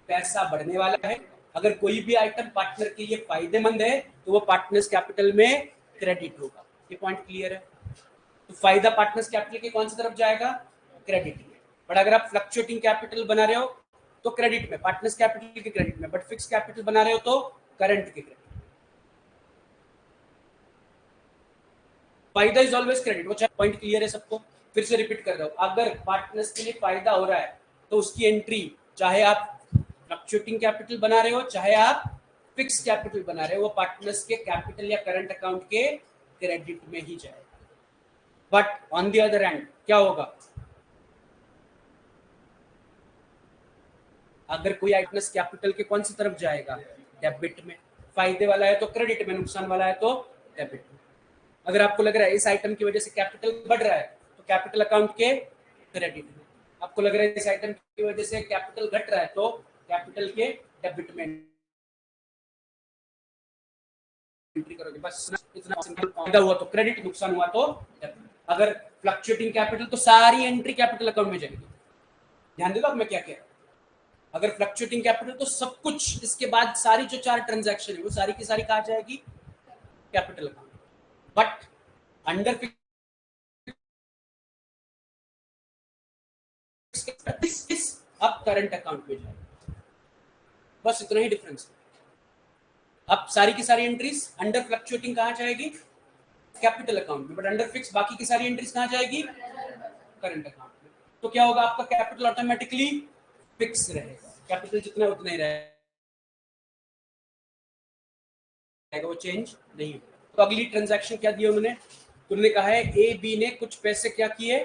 Speaker 1: पैसा बढ़ने वाला है, अगर कोई भी आइटम पार्टनर के लिए फायदेमंद है तो वो पार्टनर्स कैपिटल में क्रेडिट होगा। ये पॉइंट क्लियर है? तो फायदा पार्टनर्स कैपिटल के कौन सी तरफ जाएगा? क्रेडिट में। बट अगर आप फ्लक्चुएटिंग कैपिटल बना रहे हो तो क्रेडिट में, पार्टनर्स कैपिटल के क्रेडिट में, बट फिक्स कैपिटल बना रहे हो तो करंट के क्रेडिट। फायदा इज ऑलवेज क्रेडिट। वो चाहे पॉइंट क्लियर है सबको? फिर से रिपीट कर रहा हूं, अगर पार्टनर्स के लिए फायदा हो रहा है तो उसकी एंट्री, चाहे आप फ्लक्चुएटिंग कैपिटल बना रहे हो चाहे आप फिक्स कैपिटल बना रहे हो, वो पार्टनर्स के कैपिटल या करंट अकाउंट के क्रेडिट में ही जाएगा। But on the other hand क्या होगा? अगर कोई आइटम्स कैपिटल के कौन सी तरफ जाएगा? डेबिट में। फायदे वाला है तो क्रेडिट में, नुकसान वाला है तो डेबिट में। अगर आपको लग रहा है इस आइटम की वजह से कैपिटल बढ़ रहा है तो कैपिटल अकाउंट के क्रेडिट में। आपको लग रहा है इस आइटम की वजह से कैपिटल घट रहा है तो कैपिटल के डेबिट में एंट्री करोगे। बस इतना सिंपल। फायदा हुआ तो क्रेडिट, नुकसान हुआ तो डेबिट। अगर फ्लक्चुएटिंग कैपिटल तो सारी एंट्री कैपिटल अकाउंट में जाएगी। ध्यान देगा मैं क्या कह रहा हूं? अगर फ्लक्चुएटिंग कैपिटल तो सब कुछ, इसके बाद सारी जो 4 ट्रांजैक्शन है वो सारी की सारी कहा जाएगी? Capital account. बट अंडर अब करंट अकाउंट में जाएगा। बस इतना ही डिफरेंस है। अब सारी की सारी एंट्रीज अंडर फ्लक्चुएटिंग कहां जाएगी? कैपिटल अकाउंट में। बट अंडर फिक्स बाकी की सारी एंट्रीज कहां जाएगी? करंट अकाउंट में। तो क्या होगा? आपका कैपिटल ऑटोमेटिकली फिक्स रहेगा, कैपिटल जितना उतना ही रहेगा, वो चेंज नहीं होगा। तो अगली ट्रांजैक्शन क्या दिया उन्होंने? उन्होंने कहा है ए बी ने कुछ पैसे क्या किए?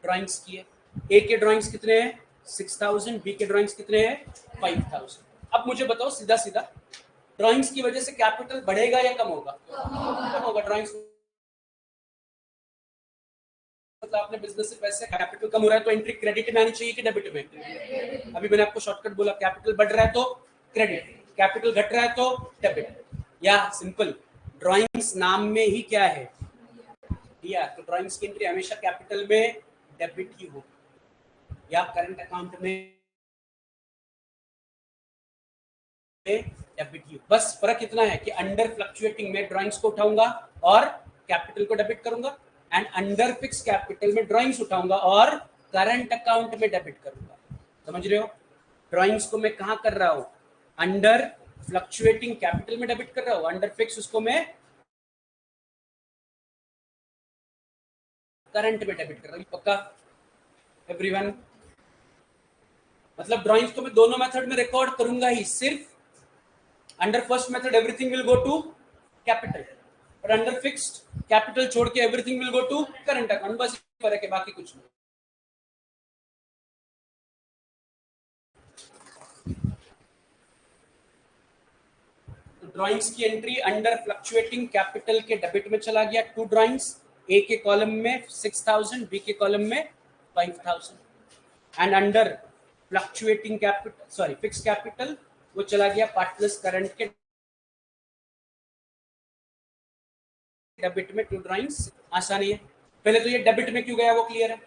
Speaker 1: ड्राइंग्स किए। ए के ड्राइंग्स कितने हैं? 6000, बी के ड्राइंग्स कितने हैं? 5000। अब मुझे बताओ सीधा सीधा, ड्राइंग्स की वजह से कैपिटल बढ़ेगा या कम होगा? कम होगा। ड्राइंग्स मतलब आपने बिजनेस से पैसे, कैपिटल कम हो रहा है तो एंट्री क्रेडिट में आनी चाहिए कि डेबिट में? अभी मैंने आपको शॉर्टकट बोला, कैपिटल बढ़ रहा है तो क्रेडिट, कैपिटल घट रहा है तो डेबिट। या सिंपल, ड्राइंग्स नाम में ही क्या है? दिया। तो ड्राइंग्स की एंट्री हमेशा कैपिटल में डेबिट ही होगी या करंट अकाउंट में डेबिट ही। बस फर्क इतना है कि अंडर फ्लक्चुएटिंग में ड्राइंग्स को उठाऊंगा और कैपिटल को डेबिट करूंगा, एंड अंडर फिक्स कैपिटल में ड्राइंग्स उठाऊंगा और करंट अकाउंट में डेबिट करूंगा। समझ रहे हो? ड्राइंग्स को मैं कहां कर रहा हूं? अंडर फ्लक्चुएटिंग कैपिटल में डेबिट कर रहा हूं, अंडर फिक्स उसको मैं करंट में डेबिट कर रहा हूं। पक्का एवरीवन? मतलब ड्राइंग्स को मैं दोनों मेथड में रिकॉर्ड करूंगा ही। सिर्फ under first method everything will go to capital, और अंडर फिक्स्ड कैपिटल छोड़ के everything will go to current account. बस फर्क है, बाकी कुछ नहीं। ड्राइंग्स की एंट्री अंडर फ्लक्चुएटिंग कैपिटल के डेबिट में चला गया। 2 ड्राइंग्स, ए के कॉलम में 6000, बी के कॉलम में 5000, and under fluctuating capital, sorry fix capital, वो चला गया पार्टनर्स करंट के डेबिट में। 2 ड्राइंग्स। आसानी है। पहले तो ये डेबिट में क्यों गया वो क्लियर है।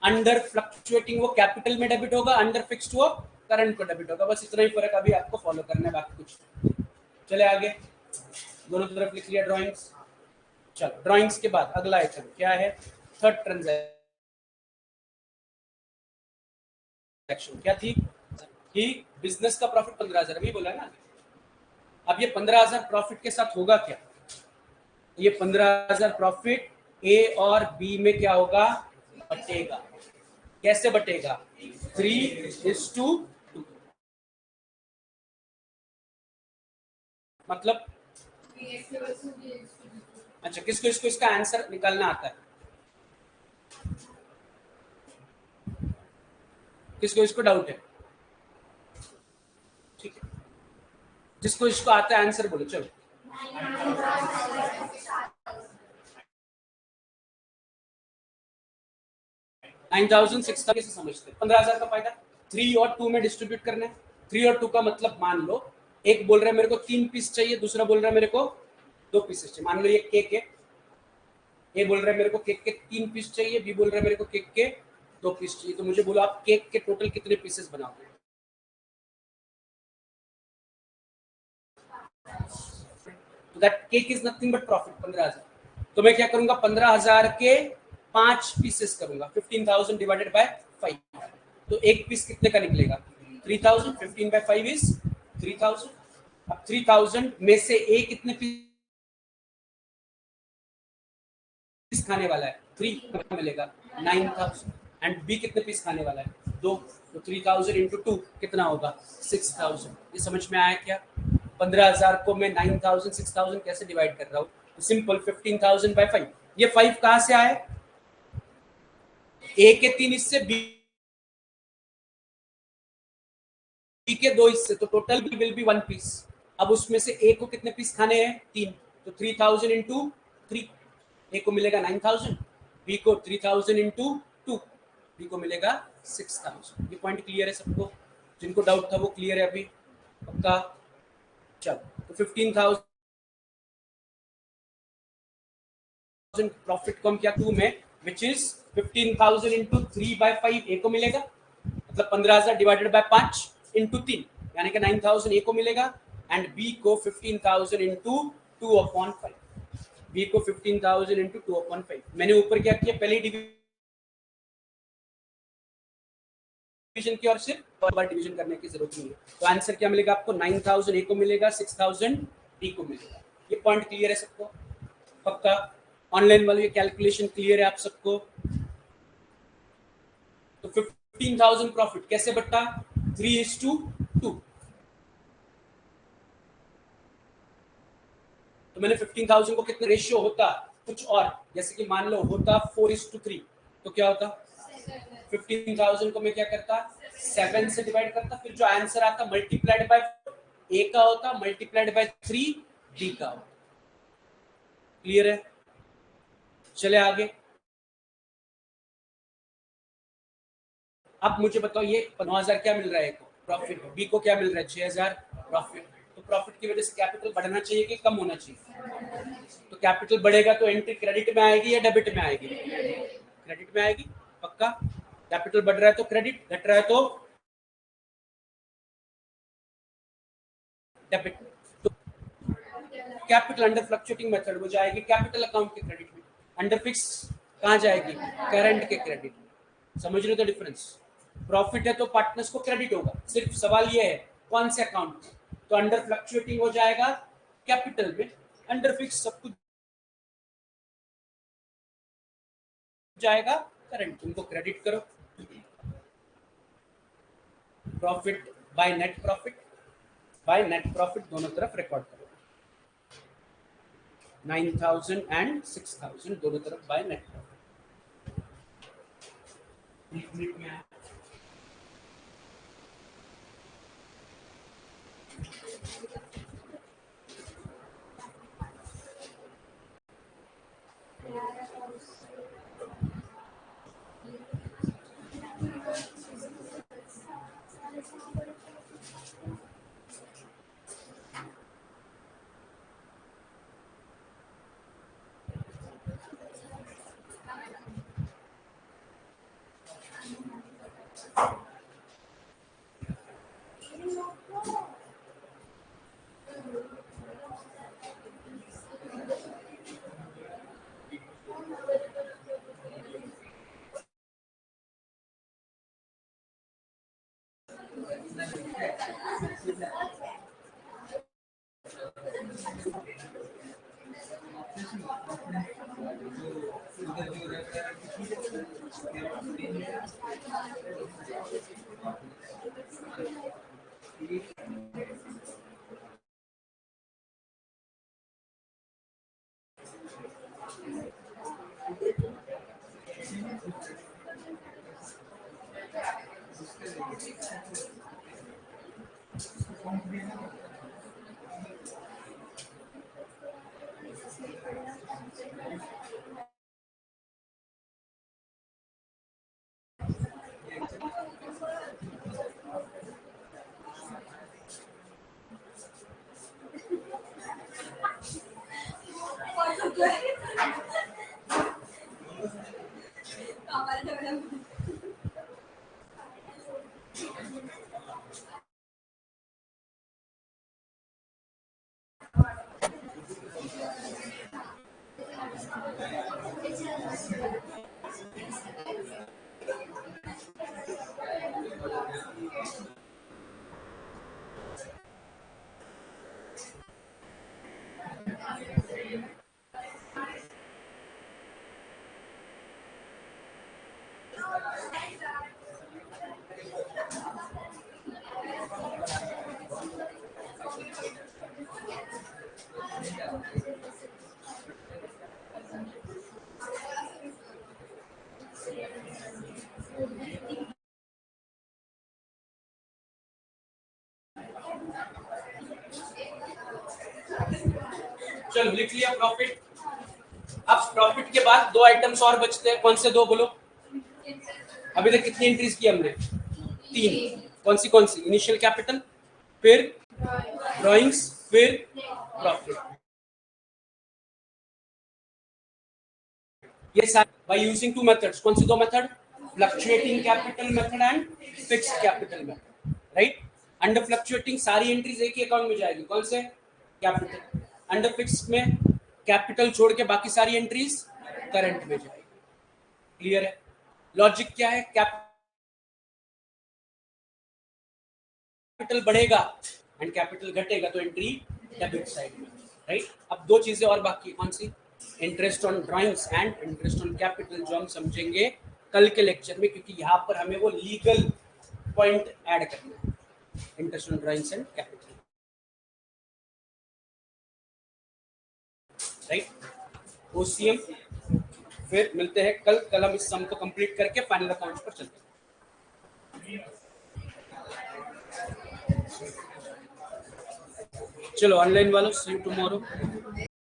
Speaker 1: अंडर फ्लक्चुएटिंग वो कैपिटल में डेबिट होगा, अंडर फिक्स्ड वो करंट को डेबिट होगा। बस इतना ही फर्क अभी आपको फॉलो करना है, बाकी कुछ। चले आगे, दोनों तरफ लिख लिया ड्राइंग्स। चलो ड्राइंग्स के बाद अगला आइटम क्या है, थर्ड ट्रांजैक्शन क्या थी कि बिजनेस का प्रॉफिट 15,000 अभी बोला ना। अब ये 15,000 प्रॉफिट के साथ होगा क्या, ये 15,000 प्रॉफिट ए और बी में क्या होगा, बटेगा। कैसे बटेगा, 3:2। मतलब अच्छा, किसको इसको इसका आंसर निकालना आता है, किसको इसको डाउट है, ठीक है, जिसको इसको आता है आंसर बोलो। चलो 9,600 कैसे समझते हैं, 15,000 का फायदा 3 और 2 में डिस्ट्रीब्यूट करना है। 3 और 2 का मतलब मान लो एक बोल रहा है मेरे को 3 पीस चाहिए, दूसरा बोल रहा है मेरे को 2 पीसेस चाहिए। मान लो ये केक है, ए बोल रहा है मेरे को केक के 3 पीस चाहिए, बी बोल रहा है मेरे को केक के 2 पीस चाहिए। तो मुझे बोलो आप केक के टोटल कितने पीसेस बनाओगे। तो that cake is nothing but profit 15,000। तो मैं क्या करूंगा, 15,000 के 5 पीसेस करूंगा, 15,000 डिवाइडेड बाय 5। तो एक पीस कितने का निकलेगा, 3,000। 15 बाय 5 इज 3,000। अब 3,000 में से ए कितने पीस खाने वाला है, 3 मिलेगा 9,000। एंड बी कितने पीस खाने वाला है, 2। तो 3,000 इंटू 2 कितना होगा, 6,000। ये समझ में आया क्या, 15,000 को मैं 9,000 6,000 कैसे डिवाइड कर रहा हूँ, तो सिंपल 15,000 बाय 5। ये 5 कहां से आए, ए के 3 हिस्से, बी के 2 हिस्से, तो टोटल विल बी 1 पीस। अब उसमें से ए को कितने पीस खाने हैं, 3। तो 3,000 इंटू 3, ए को मिलेगा 9,000, बी को 3,000 इंटू 2, बी को मिलेगा 6,000। ये पॉइंट क्लियर है सबको, जिनको डाउट था वो क्लियर है अभी पक्का। चलो तो 15,000 प्रॉफिट को हम क्या 2 में, विच इज 15,000 इंटू 3 बाय 5 ए को मिलेगा, मतलब 15,000 डिवाइडेड बाय 5 इंटू 3 यानी कि 9,000 ए को मिलेगा। एंड बी को 15,000 इंटू 2/5, बी को 15,000 इंटू 2/5। मैंने ऊपर क्या किया, पहले डिवीजन की और सिर्फ बार डिवीजन करने की जरूरत नहीं है। तो आंसर क्या मिलेगा आपको, 9,000 ए को मिलेगा, 6,000 बी को मिलेगा। ये पॉइंट क्लियर है सबको पक्का, ऑनलाइन वाली कैलकुलेशन क्लियर है आप सबको। तो 15,000 प्रॉफिट कैसे बटा, 3:2। तो मैंने 15,000 को कितने रेशियो होता कुछ और, जैसे कि मान लो होता 4:3, तो क्या होता, 15,000 को मैं क्या करता, 7 से डिवाइड करता, फिर जो आंसर आता मल्टीप्लाइड बाय ए का होता, मल्टीप्लाइड बाय 3 बी का होता। क्लियर है, चले आगे। अब मुझे बताओ ये 9,000 क्या मिल रहा है प्रॉफिट, बी को क्या मिल रहा है 6,000 प्रॉफिट। तो प्रॉफिट की वजह से कैपिटल बढ़ना चाहिए कि कम होना चाहिए, तो कैपिटल बढ़ेगा तो एंट्री क्रेडिट में आएगी या डेबिट में आएगी, क्रेडिट में आएगी पक्का। कैपिटल बढ़ रहा है तो क्रेडिट, घट रहा है तो डेबिट। तो कैपिटल अंडर फ्लक्चुएटिंग मेथड वो जाएगी कैपिटल अकाउंट के क्रेडिट में, अंडर फिक्स कहाँ जाएगी, करंट के क्रेडिट में। समझ रहे हो तो डिफरेंस, प्रॉफिट है तो पार्टनर्स को क्रेडिट होगा, सिर्फ सवाल ये है कौन से अकाउंट में। तो अंडर फ्लक्चुएटिंग हो जाएगा कैपिटल में, अंडर फिक्स सब कुछ जाएगा करंट, उनको क्रेडिट करो। Profit by net profit, by net profit दोनों तरफ रिकॉर्ड करो, 9,000 एंड 6,000 दोनों तरफ बाय नेट प्रॉफिट। चलो लिख लिया प्रॉफिट। अब प्रॉफिट के बाद दो आइटम्स और बचते हैं, कौन से दो बोलो? अभी तक कितनी एंट्रीज की हमने? 3। कौन सी? इनिशियल कैपिटल, फिर ड्राइंग्स, फिर प्रॉफिट। ये सारे बाय यूजिंग 2 मेथड्स। कौन सी 2 method? Fluctuating capital method and fixed capital method, right? Under fluctuating सारी एंट्रीज एक ही अकाउंट में जाएगी, कौन से? कैपिटल। अंडर फिक्स्ड में कैपिटल छोड़ के बाकी सारी एंट्रीज करंट में जाएगी। क्लियर है? लॉजिक क्या है? कैपिटल बढ़ेगा एंड कैपिटल घटेगा तो एंट्री डेबिट साइड में, राइट? अब दो चीजें और बाकी, कौन सी? Interest on drawings and interest on capital, जो हम समझेंगे कल के लेक्चर में, क्योंकि यहाँ पर हमें वो लीगल पॉइंट ऐड करना है। Interest on drawings and capital, right? OCM फिर मिलते हैं कल हम इस सम को कंप्लीट करके फाइनल अकाउंट्स पर चलते हैं। चलो ऑनलाइन वालों, सी यू टुमारो।